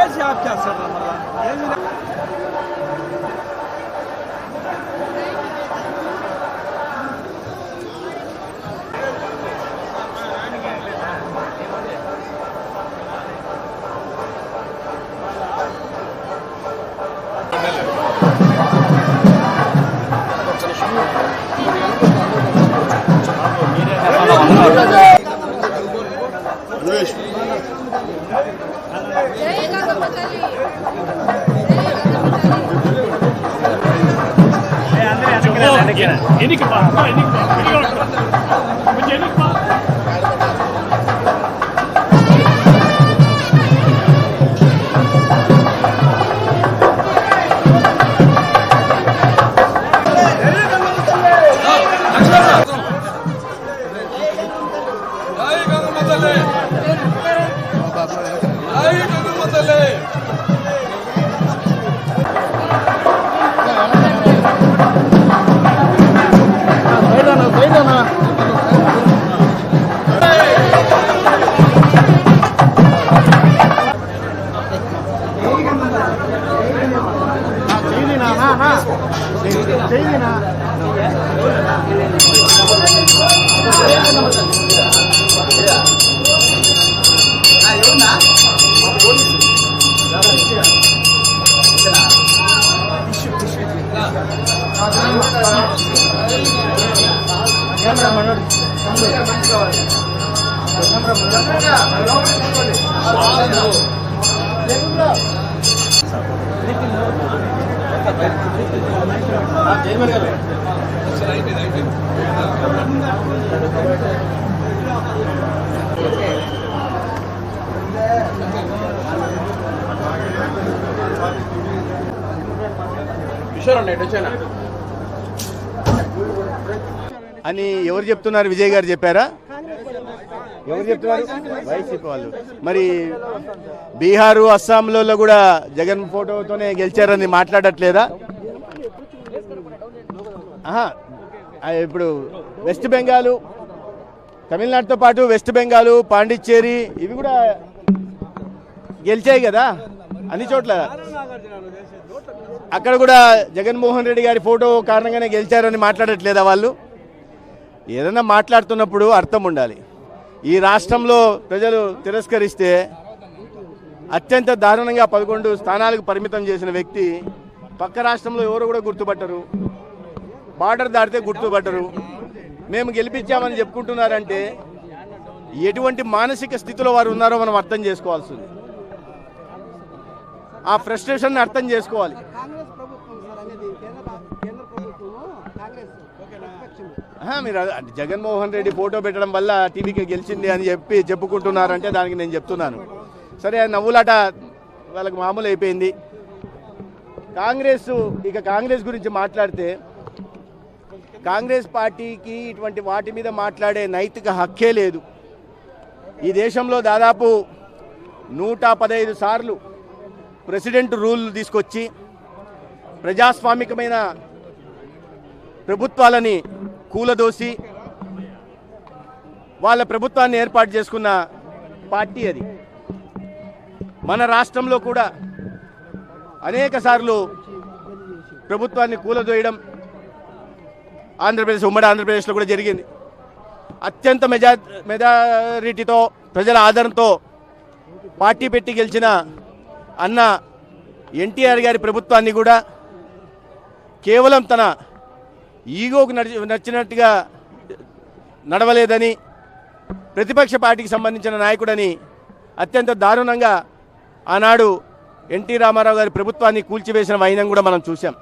AC off చేస్తాడు మళ్ళీ అని ఎవరు చెప్తున్నారు? విజయ్ గారు చెప్పారా? ఎవరు చెప్తున్నారు? వైసీపీ వాళ్ళు. మరి బీహారు అస్సాంలో కూడా జగన్ ఫోటోతోనే గెలిచారని మాట్లాడట్లేదా? ఇప్పుడు వెస్ట్ బెంగాల్, తమిళనాడుతో పాటు వెస్ట్ బెంగాల్, పాండిచ్చేరి ఇవి కూడా గెలిచాయి కదా అన్ని చోట్ల. అక్కడ కూడా జగన్మోహన్ రెడ్డి గారి ఫోటో కారణంగానే గెలిచారని మాట్లాడట్లేదా వాళ్ళు? ఏదైనా మాట్లాడుతున్నప్పుడు అర్థం ఉండాలి. ఈ రాష్ట్రంలో ప్రజలు తిరస్కరిస్తే అత్యంత దారుణంగా 11 స్థానాలకు పరిమితం చేసిన వ్యక్తి పక్క రాష్ట్రంలో ఎవరు కూడా గుర్తుపట్టరు, బార్డర్ దాటితే గుర్తుపట్టరు. మేము గెలిపించామని చెప్పుకుంటున్నారంటే ఎటువంటి మానసిక స్థితిలో వారు ఉన్నారో మనం అర్థం చేసుకోవాల్సింది. ఆ ఫ్రస్ట్రేషన్ అర్థం చేసుకోవాలి. మీరు జగన్మోహన్ రెడ్డి ఫోటో పెట్టడం వల్ల టీవీకి గెలిచింది అని చెప్పుకుంటున్నారంటే దానికి నేను చెప్తున్నాను, సరే నవ్వులాట వాళ్ళకి మామూలు అయిపోయింది. కాంగ్రెస్ గురించి మాట్లాడితే కాంగ్రెస్ పార్టీకి ఇటువంటి వాటి మీద మాట్లాడే నైతిక హక్కే లేదు. ఈ దేశంలో దాదాపు 115 సార్లు ప్రెసిడెంట్ రూల్ తీసుకొచ్చి ప్రజాస్వామికమైన ప్రభుత్వాలని కూలదోసి వాళ్ళ ప్రభుత్వాన్ని ఏర్పాటు చేసుకున్న పార్టీ అది. మన రాష్ట్రంలో కూడా అనేక సార్లు ప్రభుత్వాన్ని కూలదోయడం ఉమ్మడి ఆంధ్రప్రదేశ్లో కూడా జరిగింది. అత్యంత మెజారిటీతో ప్రజల ఆదరణతో పార్టీ పెట్టి గెలిచిన అన్న ఎన్టీఆర్ గారి ప్రభుత్వాన్ని కూడా కేవలం తన ఈగోకు నచ్చినట్టుగా నడవలేదని, ప్రతిపక్ష పార్టీకి సంబంధించిన నాయకుడని అత్యంత దారుణంగా ఆనాడు ఎన్టీ రామారావు గారి ప్రభుత్వాన్ని కూల్చివేసిన వైనం కూడా మనం చూసాం.